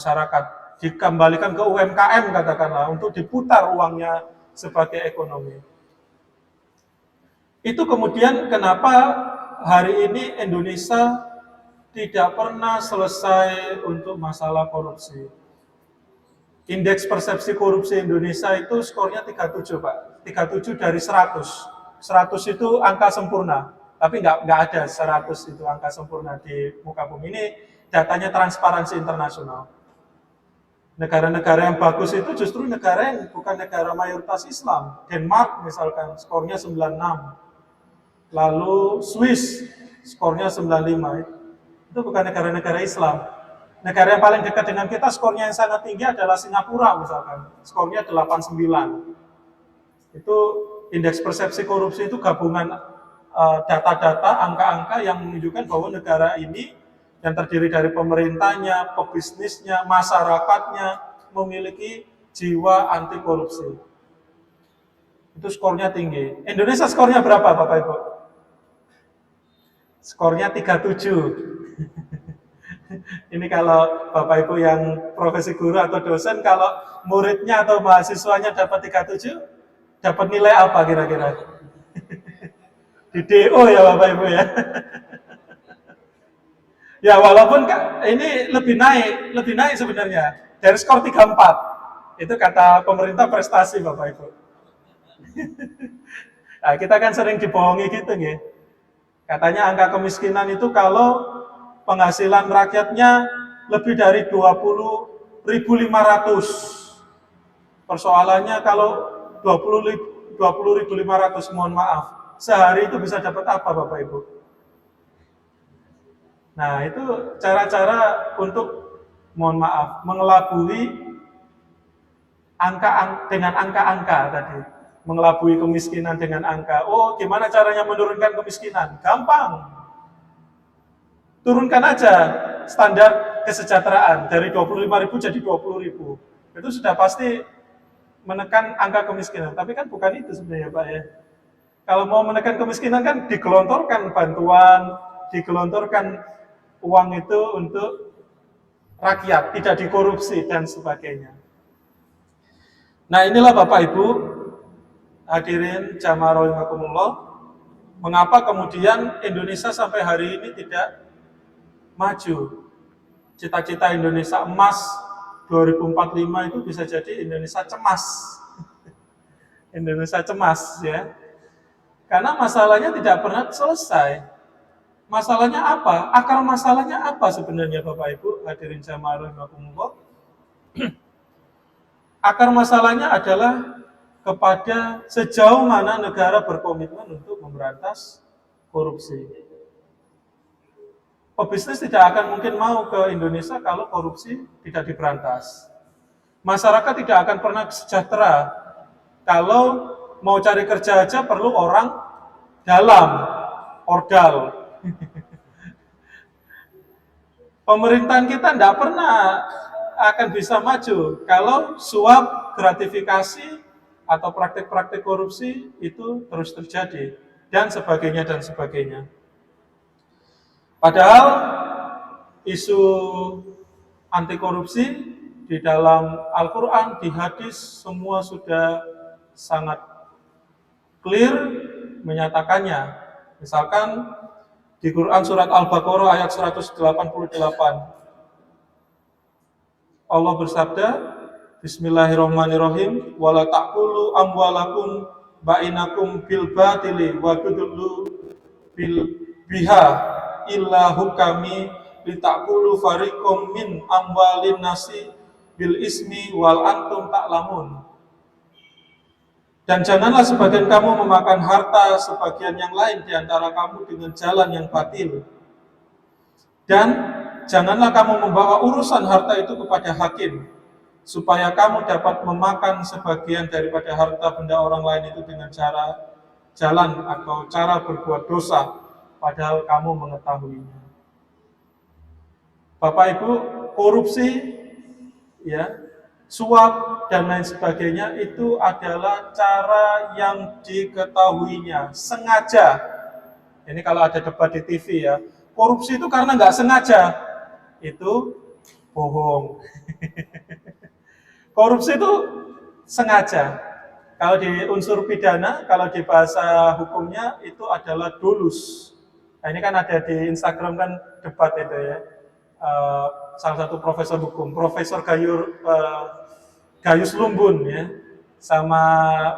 masyarakat, dikembalikan ke UMKM katakanlah, untuk diputar uangnya sebagai ekonomi. Itu kemudian kenapa hari ini Indonesia tidak pernah selesai untuk masalah korupsi. Indeks persepsi korupsi Indonesia itu skornya 37, Pak. 37 dari 100. 100 itu angka sempurna, tapi nggak ada 100 itu angka sempurna di muka bumi. Ini datanya Transparansi Internasional. Negara-negara yang bagus itu justru negara yang bukan negara mayoritas Islam. Denmark misalkan skornya 96. Lalu Swiss skornya 95. Itu bukan negara-negara Islam. Negara yang paling dekat dengan kita skornya yang sangat tinggi adalah Singapura misalkan. Skornya 89. Itu indeks persepsi korupsi itu gabungan data-data, angka-angka yang menunjukkan bahwa negara ini yang terdiri dari pemerintahnya, pebisnisnya, masyarakatnya memiliki jiwa anti korupsi. Itu skornya tinggi. Indonesia skornya berapa Bapak Ibu? Skornya 37. Ini kalau Bapak Ibu yang profesi guru atau dosen, kalau muridnya atau mahasiswanya dapat 37, dapat nilai apa kira-kira? Di DO ya Bapak Ibu ya. Ya walaupun ini lebih naik sebenarnya dari skor 34. Itu kata pemerintah prestasi Bapak Ibu. Nah, kita kan sering dibohongi gitu nih. Katanya angka kemiskinan itu kalau penghasilan rakyatnya lebih dari 20.500. Persoalannya kalau 20.500, mohon maaf, sehari itu bisa dapat apa Bapak Ibu? Nah, itu cara-cara untuk, mohon maaf, mengelabui dengan angka-angka tadi. Mengelabui kemiskinan dengan angka. Oh, gimana caranya menurunkan kemiskinan? Gampang. Turunkan aja standar kesejahteraan dari 25.000 jadi 20.000. Itu sudah pasti menekan angka kemiskinan. Tapi kan bukan itu sebenarnya Pak ya. Kalau mau menekan kemiskinan kan digelontorkan bantuan, digelontorkan uang itu untuk rakyat, tidak dikorupsi dan sebagainya. Nah inilah Bapak Ibu, hadirin jamaah rahimakumullah, mengapa kemudian Indonesia sampai hari ini tidak maju. Cita-cita Indonesia emas 2045 itu bisa jadi Indonesia cemas. Indonesia cemas ya. Karena masalahnya tidak pernah selesai. Masalahnya apa? Akar masalahnya apa sebenarnya Bapak Ibu hadirin jamaah rahimakumullah? Akar masalahnya adalah kepada sejauh mana negara berkomitmen untuk memberantas korupsi. Pebisnis tidak akan mungkin mau ke Indonesia kalau korupsi tidak diberantas. Masyarakat tidak akan pernah sejahtera kalau mau cari kerja aja perlu orang dalam, ordal. Pemerintahan kita tidak pernah akan bisa maju kalau suap, gratifikasi, atau praktik-praktik korupsi itu terus terjadi, dan sebagainya, dan sebagainya. Padahal isu anti korupsi di dalam Al-Quran, di hadis, semua sudah sangat clear menyatakannya. Misalkan di Quran surat Al-Baqarah ayat 188, Allah bersabda, Bismillahirrahmanirrahim, wala ta'kulu amwalakum bainakum bil batili wa tudullu bil biha illa hukami litakulu fariqum min amwalin nasi bil ismi wal antum ta'lamun. Dan janganlah sebagian kamu memakan harta sebagian yang lain di antara kamu dengan jalan yang batil. Dan janganlah kamu membawa urusan harta itu kepada hakim, supaya kamu dapat memakan sebagian daripada harta benda orang lain itu dengan jalan atau cara berbuat dosa, padahal kamu mengetahuinya. Bapak Ibu, korupsi, ya, suap dan lain sebagainya itu adalah cara yang diketahuinya, sengaja. Ini kalau ada debat di TV ya, korupsi itu karena nggak sengaja, itu Bohong. Korupsi itu sengaja. Kalau di unsur pidana, kalau di bahasa hukumnya itu adalah dolus. Nah, ini kan ada di Instagram kan debat itu ya. Salah satu profesor hukum, Profesor Gayus Lumbun ya, sama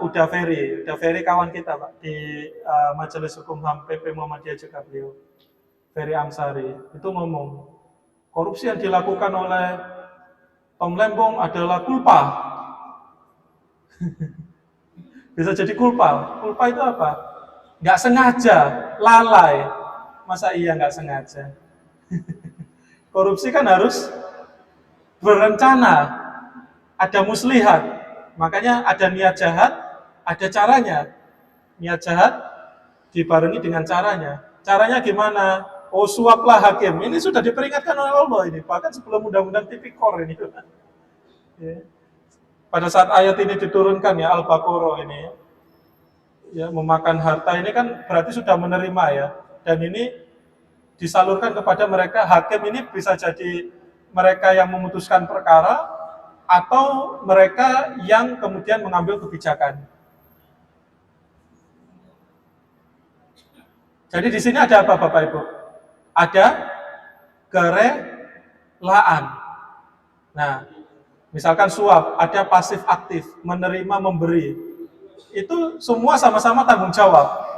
Uda Ferry. Uda Ferry kawan kita Pak di Majelis Hukum HAM PP Muhammadiyah juga beliau. Ferry Amsari itu ngomong korupsi yang dilakukan oleh Tom Lembong adalah kulpa. Bisa jadi kulpa. Kulpa itu apa? Nggak sengaja, lalai. Masa iya nggak sengaja? Korupsi kan harus berencana, ada muslihat. Makanya ada niat jahat, ada caranya. Niat jahat dibarengi dengan caranya. Caranya gimana? Oh, suaplah hakim. Ini sudah diperingatkan oleh Allah ini. Bahkan sebelum undang-undang tipikor ini. Ya. Pada saat ayat ini diturunkan ya, Al-Baqarah ini, ya, memakan harta ini kan berarti sudah menerima ya. Dan ini disalurkan kepada mereka, hakim ini bisa jadi mereka yang memutuskan perkara atau mereka yang kemudian mengambil kebijakan. Jadi di sini ada apa Bapak Ibu? Ada kerelaan. Nah, misalkan suap, ada pasif aktif, menerima memberi. Itu semua sama-sama tanggung jawab.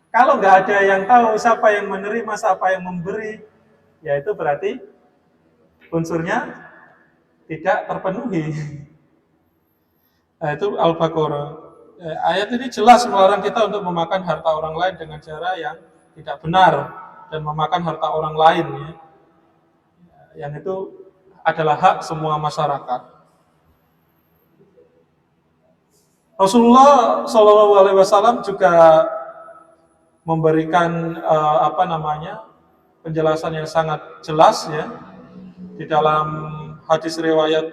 Kalau nggak ada yang tahu siapa yang menerima, siapa yang memberi, ya itu berarti unsurnya tidak terpenuhi. Nah, itu Al-Baqarah. Ayat ini jelas melarang kita untuk memakan harta orang lain dengan cara yang tidak benar dan memakan harta orang lain ya. Yang itu adalah hak semua masyarakat. Rasulullah SAW juga memberikan penjelasan yang sangat jelas ya di dalam hadis riwayat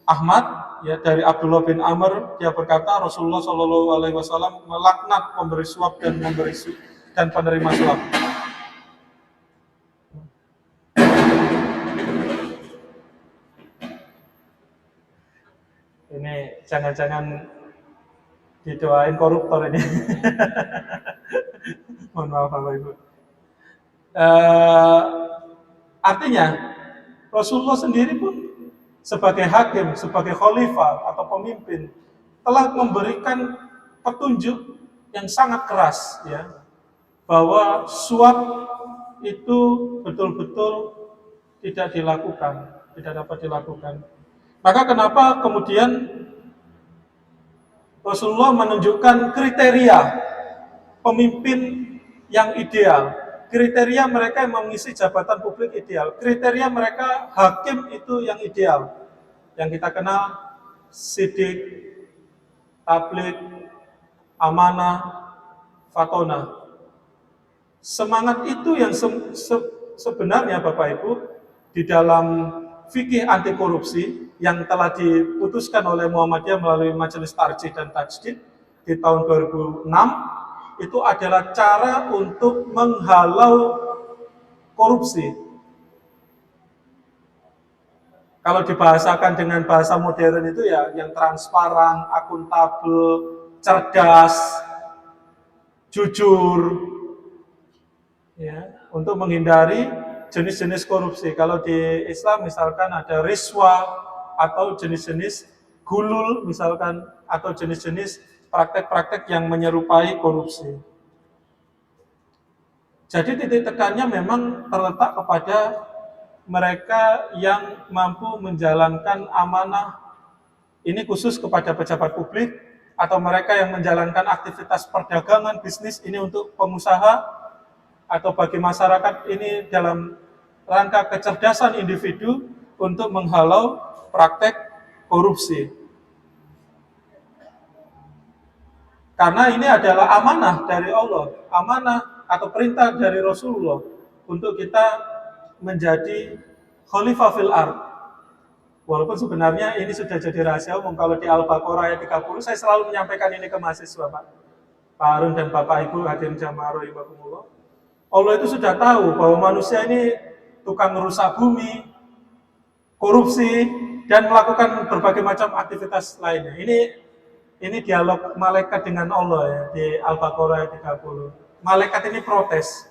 Ahmad ya dari Abdullah bin Amr, dia berkata Rasulullah SAW melaknat pemberi suap dan penerima suap. Ini jangan-jangan didoain koruptor ini. Mohon maaf Bapak Ibu. Artinya Rasulullah sendiri pun sebagai hakim, sebagai khalifah atau pemimpin telah memberikan petunjuk yang sangat keras ya bahwa suap itu betul-betul tidak dilakukan, tidak dapat dilakukan. Maka kenapa kemudian Rasulullah menunjukkan kriteria pemimpin yang ideal, kriteria mereka yang mengisi jabatan publik ideal, kriteria mereka hakim itu yang ideal, yang kita kenal sidik, tabligh, amanah, fatona. Semangat itu yang sebenarnya Bapak Ibu di dalam fikih anti korupsi yang telah diputuskan oleh Muhammadiyah melalui Majelis Tarjih dan Tajdid di tahun 2006 itu adalah cara untuk menghalau korupsi. Kalau dibahasakan dengan bahasa modern itu ya yang transparan, akuntabel, cerdas, jujur, ya, untuk menghindari jenis-jenis korupsi. Kalau di Islam misalkan ada riswa atau jenis-jenis gulul misalkan atau jenis-jenis praktek-praktek yang menyerupai korupsi. Jadi titik tekannya memang terletak kepada mereka yang mampu menjalankan amanah ini khusus kepada pejabat publik atau mereka yang menjalankan aktivitas perdagangan bisnis ini untuk pengusaha atau bagi masyarakat ini dalam rangka kecerdasan individu untuk menghalau praktek korupsi. Karena ini adalah amanah dari Allah, amanah atau perintah dari Rasulullah untuk kita menjadi khalifah fil ard. Walaupun sebenarnya ini sudah jadi rahasia umum. Kalau di Al-Baqarah ayat 30, saya selalu menyampaikan ini ke mahasiswa Pak Harun dan Bapak Ibu hadirin jamaah rahimakumullah. Allah itu sudah tahu bahwa manusia ini tukang merusak bumi, korupsi, dan melakukan berbagai macam aktivitas lainnya. Ini dialog malaikat dengan Allah ya di Al-Baqarah 30. Malaikat ini protes.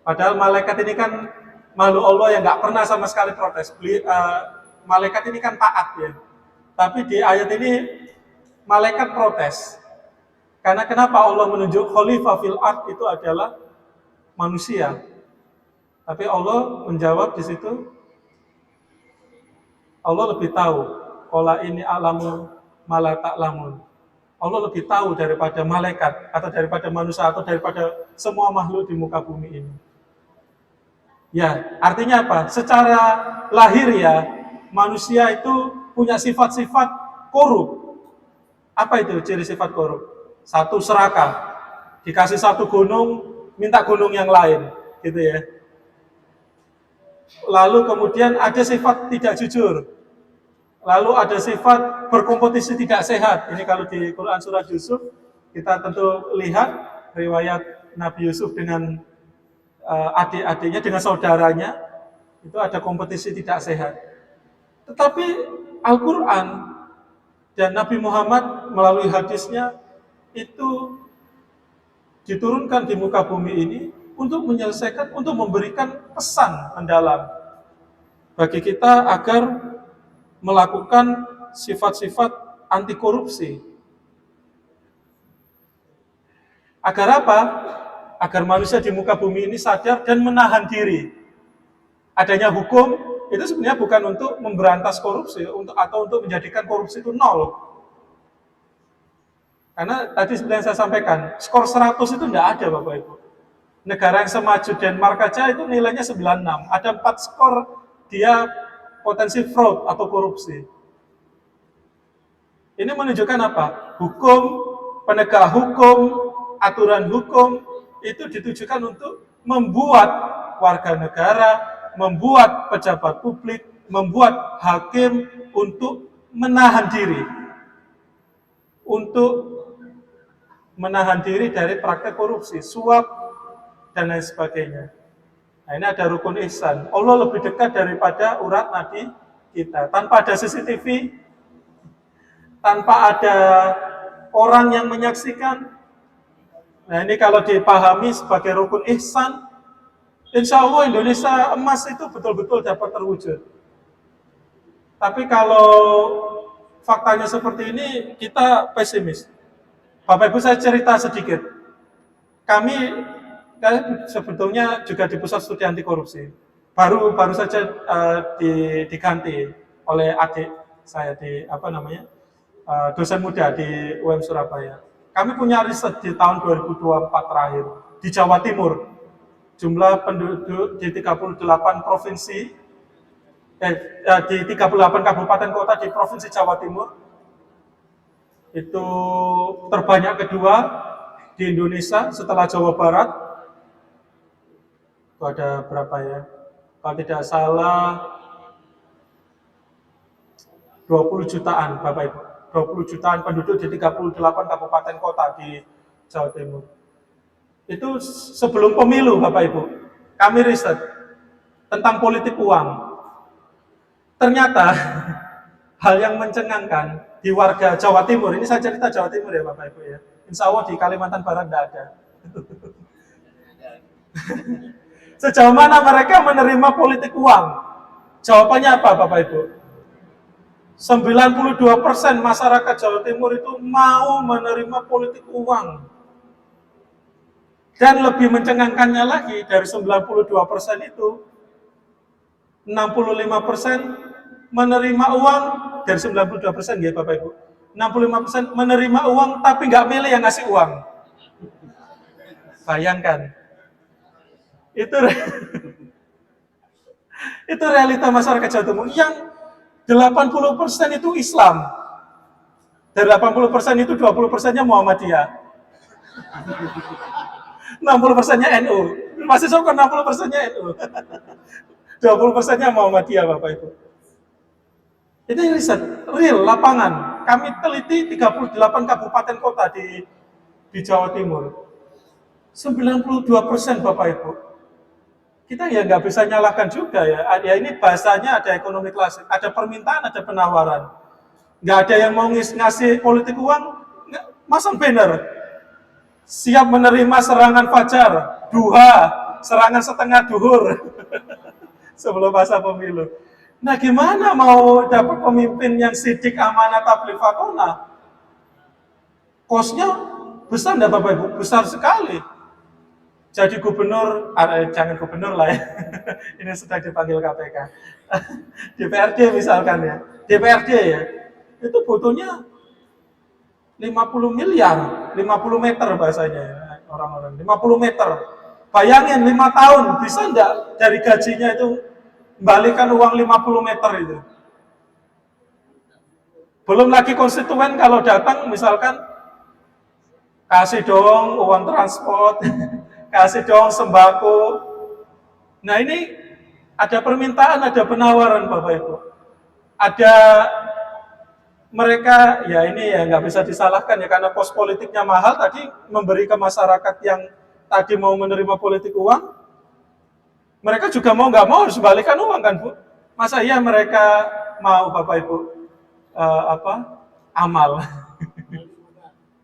Padahal malaikat ini kan makhluk Allah yang nggak pernah sama sekali protes. Malaikat ini kan taat ya. Tapi di ayat ini malaikat protes. Karena kenapa Allah menunjuk khalifah fil ard itu adalah manusia. Tapi Allah menjawab di situ, Allah lebih tahu. Qala ini alamu mala ta'lamun. Allah lebih tahu daripada malaikat atau daripada manusia atau daripada semua makhluk di muka bumi ini. Ya, artinya apa? Secara lahir ya, manusia itu punya sifat-sifat korup. Apa itu ciri sifat korup? Satu, serakah. Dikasih satu gunung, minta gunung yang lain, gitu ya. Lalu kemudian ada sifat tidak jujur. Lalu ada sifat berkompetisi tidak sehat. Ini kalau di Quran Surat Yusuf, kita tentu lihat riwayat Nabi Yusuf dengan adik-adiknya, dengan saudaranya, itu ada kompetisi tidak sehat. Tetapi Al-Quran dan Nabi Muhammad melalui hadisnya, itu diturunkan di muka bumi ini untuk menyelesaikan, untuk memberikan pesan mendalam bagi kita agar melakukan sifat-sifat anti korupsi. Agar apa? Agar manusia di muka bumi ini sadar dan menahan diri. Adanya hukum itu sebenarnya bukan untuk memberantas korupsi atau untuk menjadikan korupsi itu nol. Karena tadi seperti yang saya sampaikan, skor 100 itu tidak ada Bapak Ibu. Negara yang semaju Denmark aja itu nilainya 96. Ada 4 skor dia potensi fraud atau korupsi. Ini menunjukkan apa? Hukum, penegak hukum, aturan hukum itu ditujukan untuk membuat warga negara, membuat pejabat publik, membuat hakim untuk menahan diri. Untuk menahan diri dari praktek korupsi, suap, dan lain sebagainya. Nah, ini ada rukun ihsan. Allah lebih dekat daripada urat nadi kita. Tanpa ada CCTV, tanpa ada orang yang menyaksikan. Nah, ini kalau dipahami sebagai rukun ihsan, insya Allah Indonesia emas itu betul-betul dapat terwujud. Tapi kalau faktanya seperti ini, kita pesimis. Bapak Ibu, saya cerita sedikit. Kami sebetulnya juga di Pusat Studi Anti Korupsi. Baru saja diganti oleh adik saya di dosen muda di UM Surabaya. Kami punya riset di tahun 2024 terakhir di Jawa Timur. Jumlah penduduk di 38 provinsi, di 38 kabupaten kota di Provinsi Jawa Timur, itu terbanyak kedua di Indonesia setelah Jawa Barat. Itu ada berapa ya? Kalau tidak salah 20 jutaan Bapak Ibu. 20 jutaan penduduk di 38 kabupaten kota di Jawa Timur. Itu sebelum pemilu Bapak Ibu. Kami riset tentang politik uang. Ternyata hal yang mencengangkan di warga Jawa Timur, ini saya cerita Jawa Timur ya Bapak Ibu ya. Insya Allah di Kalimantan Barat tidak ada. Sejauh mana mereka menerima politik uang? Jawabannya apa Bapak Ibu? 92% masyarakat Jawa Timur itu mau menerima politik uang. Dan lebih mencengangkannya lagi, dari 92% itu 65% menerima uang, dari 92% ya Bapak Ibu. 65% menerima uang tapi nggak milih yang ngasih uang. Bayangkan. Itu realita masyarakat Jawa Timur. Yang 80% itu Islam. Dari 80% itu 20%-nya Muhammadiyah. 60%-nya NU. Masih sokong 60%-nya NU. 20%-nya Muhammadiyah Bapak Ibu. Itu riset, real, lapangan. Kami teliti 38 kabupaten kota di Jawa Timur. 92% Bapak Ibu. kita ya nggak bisa nyalahkan juga ya. Ya ini bahasanya ada ekonomi klasik, ada permintaan, ada penawaran. Nggak ada yang mau ngasih politik uang, masang banner. Siap menerima serangan fajar, duha, serangan setengah duhur sebelum masa pemilu. Nah gimana mau dapat pemimpin yang sidik amanah tabligh fatonah? Kosnya besar enggak Bapak Ibu? Besar sekali. Jadi gubernur, jangan gubernur lah ya, ini sedang dipanggil KPK. DPRD misalkan ya, DPRD ya, itu butuhnya 50 miliar, 50 meter bahasanya ya, orang-orang, 50 meter. Bayangin 5 tahun, bisa enggak dari gajinya itu kembalikan uang 50 meter itu? Belum lagi konstituen kalau datang misalkan, kasih dong uang transport, kasih dong sembako. Nah ini ada permintaan, ada penawaran Bapak Ibu. Ada mereka, ya ini ya nggak bisa disalahkan ya, karena pos politiknya mahal tadi, memberi ke masyarakat yang tadi mau menerima politik uang, mereka juga mau nggak mau harus balikan uang kan Bu. Masa iya mereka mau Bapak Ibu amal.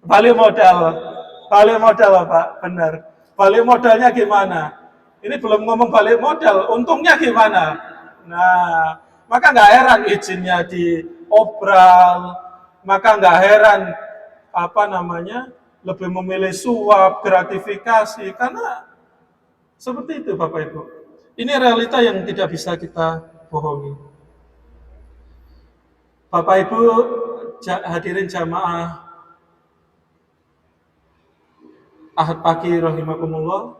Balik modal Pak, benar. Balik modalnya gimana? Ini belum ngomong balik modal, untungnya gimana? Nah, maka nggak heran izinnya diobral, maka nggak heran lebih memilih suap, gratifikasi, karena seperti itu Bapak Ibu. Ini realita yang tidak bisa kita bohongi. Bapak Ibu hadirin jamaah Ahad pagi rahimakumullah,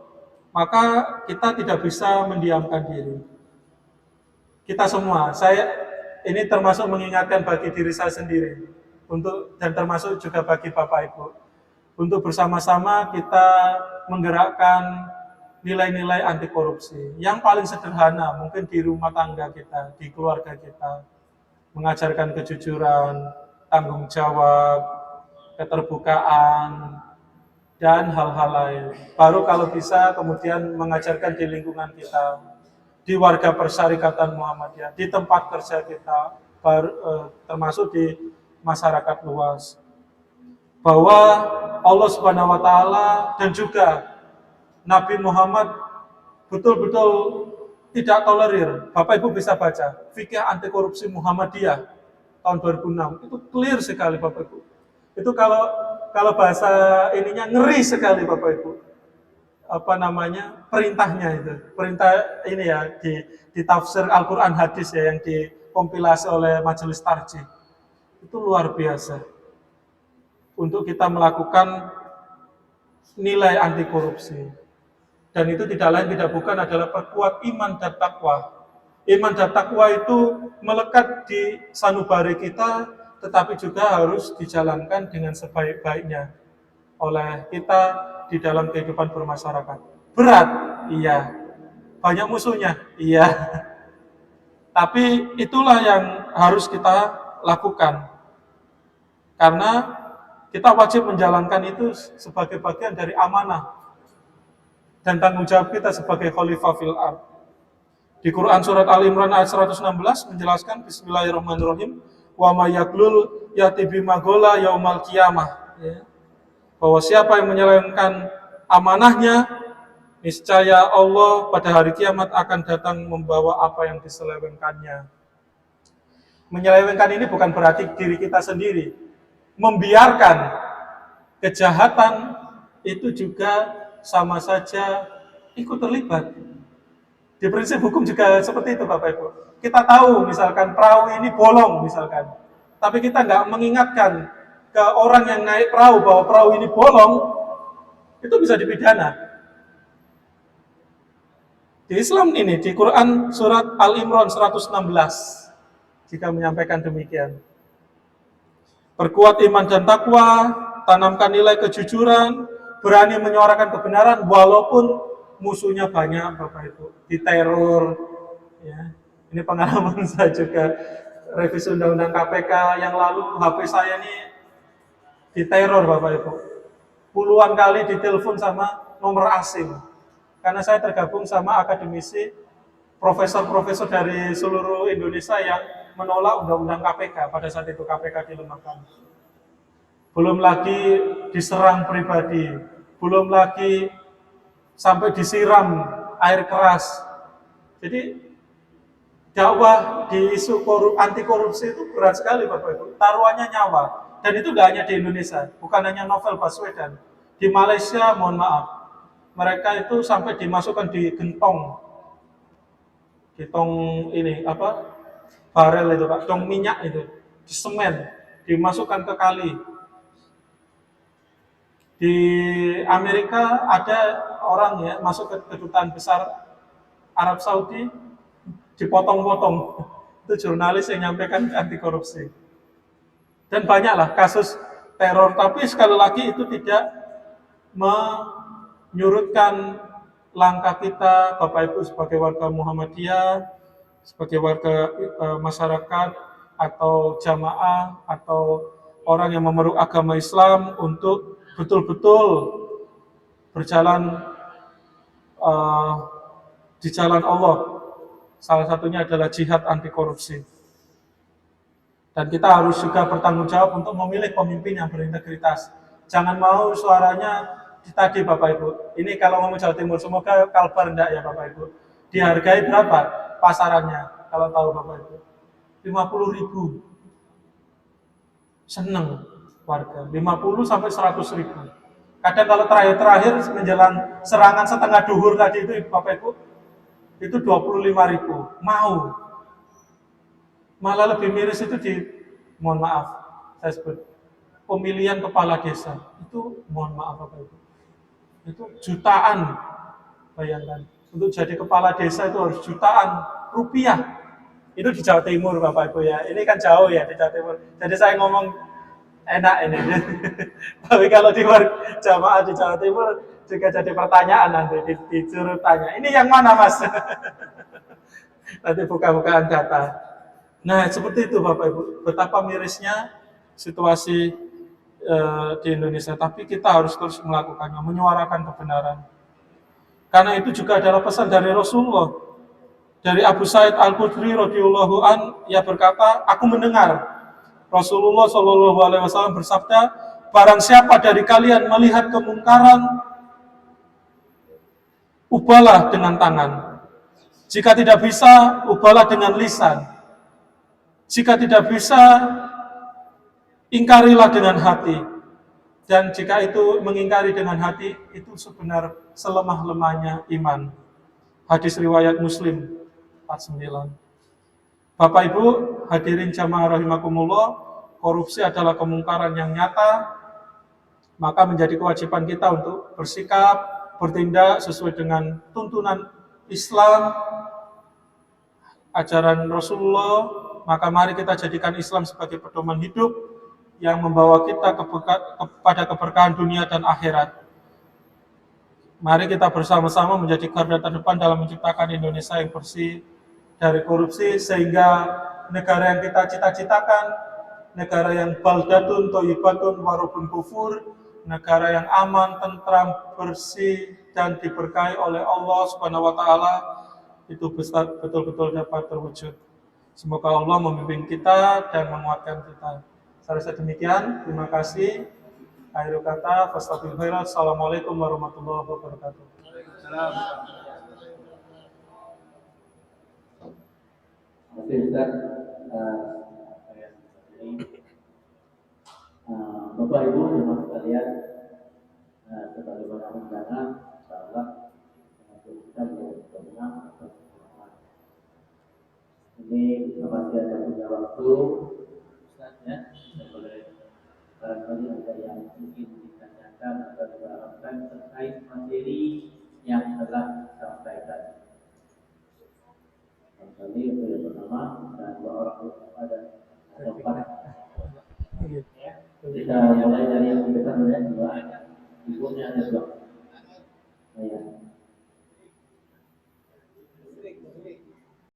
maka kita tidak bisa mendiamkan diri. Kita semua, saya ini termasuk mengingatkan bagi diri saya sendiri, dan termasuk juga bagi Bapak Ibu, untuk bersama-sama kita menggerakkan nilai-nilai anti korupsi. Yang paling sederhana, mungkin di rumah tangga kita, di keluarga kita, mengajarkan kejujuran, tanggung jawab, keterbukaan, dan hal-hal lain. Baru kalau bisa kemudian mengajarkan di lingkungan kita, di warga persyarikatan Muhammadiyah, di tempat kerja kita, termasuk di masyarakat luas, bahwa Allah Subhanahu wa Ta'ala dan juga Nabi Muhammad betul-betul tidak tolerir. Bapak Ibu bisa baca Fikih Anti Korupsi Muhammadiyah tahun 2006, itu clear sekali Bapak Ibu. Itu kalau bahasa ininya ngeri sekali Bapak Ibu. Perintahnya itu. Perintah ini ya di tafsir Al-Qur'an hadis ya, yang dikompilasi oleh Majelis Tarjih. Itu luar biasa. Untuk kita melakukan nilai anti korupsi. Dan itu tidak lain tidak bukan adalah perkuat iman dan takwa. Iman dan takwa itu melekat di sanubari kita, tetapi juga harus dijalankan dengan sebaik-baiknya oleh kita di dalam kehidupan bermasyarakat. Berat, iya. Banyak musuhnya, iya. Tapi itulah yang harus kita lakukan. Karena kita wajib menjalankan itu sebagai bagian dari amanah dan tanggung jawab kita sebagai khalifah fil ardh. Di Quran surat Al-Imran ayat 116 menjelaskan bismillahirrahmanirrahim, wa may yaglul yati bima gola yaumal qiyamah, ya. Bahwa siapa yang menyelewengkan amanahnya, niscaya Allah pada hari kiamat akan datang membawa apa yang diselewengkannya. Menyelewengkan ini bukan berarti diri kita sendiri. Membiarkan kejahatan itu juga sama saja ikut terlibat. Di prinsip hukum juga seperti itu Bapak Ibu. Kita tahu misalkan perahu ini bolong misalkan, tapi kita nggak mengingatkan ke orang yang naik perahu bahwa perahu ini bolong, itu bisa dipidana. Di Islam ini, di Quran surat Al-Imran 116, jika menyampaikan demikian. Perkuat iman dan takwa, tanamkan nilai kejujuran, berani menyuarakan kebenaran walaupun musuhnya banyak Bapak Ibu, diteror, ya. Ini pengalaman saya juga, revisi undang-undang KPK yang lalu, HP saya ini diteror Bapak Ibu. Puluhan kali ditelepon sama nomor asing. Karena saya tergabung sama akademisi profesor-profesor dari seluruh Indonesia yang menolak undang-undang KPK pada saat itu KPK dilemahkan. Belum lagi diserang pribadi, belum lagi sampai disiram air keras. Jadi dakwah di isu anti korupsi itu berat sekali Bapak Ibu. Taruhannya nyawa. Dan itu tidak hanya di Indonesia, bukan hanya Novel Baswedan. Di Malaysia, mohon maaf, mereka itu sampai dimasukkan di gentong ini apa? Barel itu Pak, tong minyak itu, di semen, dimasukkan ke kali. Di Amerika ada orang ya masuk ke kedutaan besar Arab Saudi, dipotong-potong. Itu jurnalis yang nyampaikan anti korupsi. Dan banyaklah kasus teror, tapi sekali lagi itu tidak menyurutkan langkah kita Bapak Ibu sebagai warga Muhammadiyah, sebagai warga masyarakat atau jamaah atau orang yang memeluk agama Islam untuk betul-betul berjalan di jalan Allah. Salah satunya adalah jihad anti korupsi. Dan kita harus juga bertanggung jawab untuk memilih pemimpin yang berintegritas. Jangan mau suaranya tadi Bapak Ibu. Ini kalau ngomong Jawa Timur, semoga Kalbar enggak ya Bapak Ibu. Dihargai berapa pasarannya kalau tahu Bapak Ibu? 50.000. Seneng warga. 50 sampai 100.000. Kadang kalau terakhir menjelang serangan setengah duhur tadi itu Bapak Ibu, itu 25.000. Mau. Malah lebih miris itu mohon maaf, saya sebut pemilihan kepala desa itu mohon maaf Bapak Ibu, itu jutaan, bayangkan untuk jadi kepala desa itu harus jutaan rupiah. Itu di Jawa Timur Bapak Ibu ya, ini kan jauh ya di Jawa Timur, jadi saya ngomong enak ini. Tapi kalau di jamaah di Jawa Timur juga jadi pertanyaan nanti disuruh tanya, ini yang mana Mas? Nanti buka-bukaan data. Nah, seperti itu Bapak Ibu, betapa mirisnya situasi di Indonesia, tapi kita harus terus melakukannya, menyuarakan kebenaran. Karena itu juga adalah pesan dari Rasulullah. Dari Abu Sa'id Al-Khudri radhiyallahu an, ia berkata, aku mendengar Rasulullah Shallallahu alaihi wasallam bersabda, barang siapa dari kalian melihat kemungkaran, ubahlah dengan tangan. Jika tidak bisa, ubahlah dengan lisan. Jika tidak bisa, ingkarilah dengan hati. Dan jika itu mengingkari dengan hati, itu sebenarnya selemah-lemahnya iman. Hadis riwayat Muslim 49. Bapak Ibu, hadirin jamaah rahimakumullah, korupsi adalah kemungkaran yang nyata, maka menjadi kewajiban kita untuk bersikap, bertindak sesuai dengan tuntunan Islam, ajaran Rasulullah. Maka mari kita jadikan Islam sebagai pedoman hidup yang membawa kita kepada keberkahan dunia dan akhirat. Mari kita bersama-sama menjadi garda terdepan dalam menciptakan Indonesia yang bersih dari korupsi, sehingga negara yang kita cita-citakan, negara yang baldatun, toyibatun, warubun kufur, negara yang aman, tentram, bersih, dan diberkahi oleh Allah Subhanahu wa Ta'ala, itu betul-betul dapat terwujud. Semoga Allah membimbing kita dan menguatkan kita. Saya demikian, terima kasih. Akhir kata, fastaghfirullah. Assalamualaikum warahmatullahi wabarakatuh. Terima Ustaz. Bapak Ibu jemaah sekalian, sebagaimana undangan, insyaallah kita berkenan. Ini kita masih ada punya waktu, Ustaz ya, boleh barangkali ada yang ingin ditanyakan atau diharapkan terkait materi yang telah disampaikan. Barangkali itu yang pertama, dan dua orang ada tempat. Kita mulai dari yang kita melihat dua, ibunya ada dua. Ya.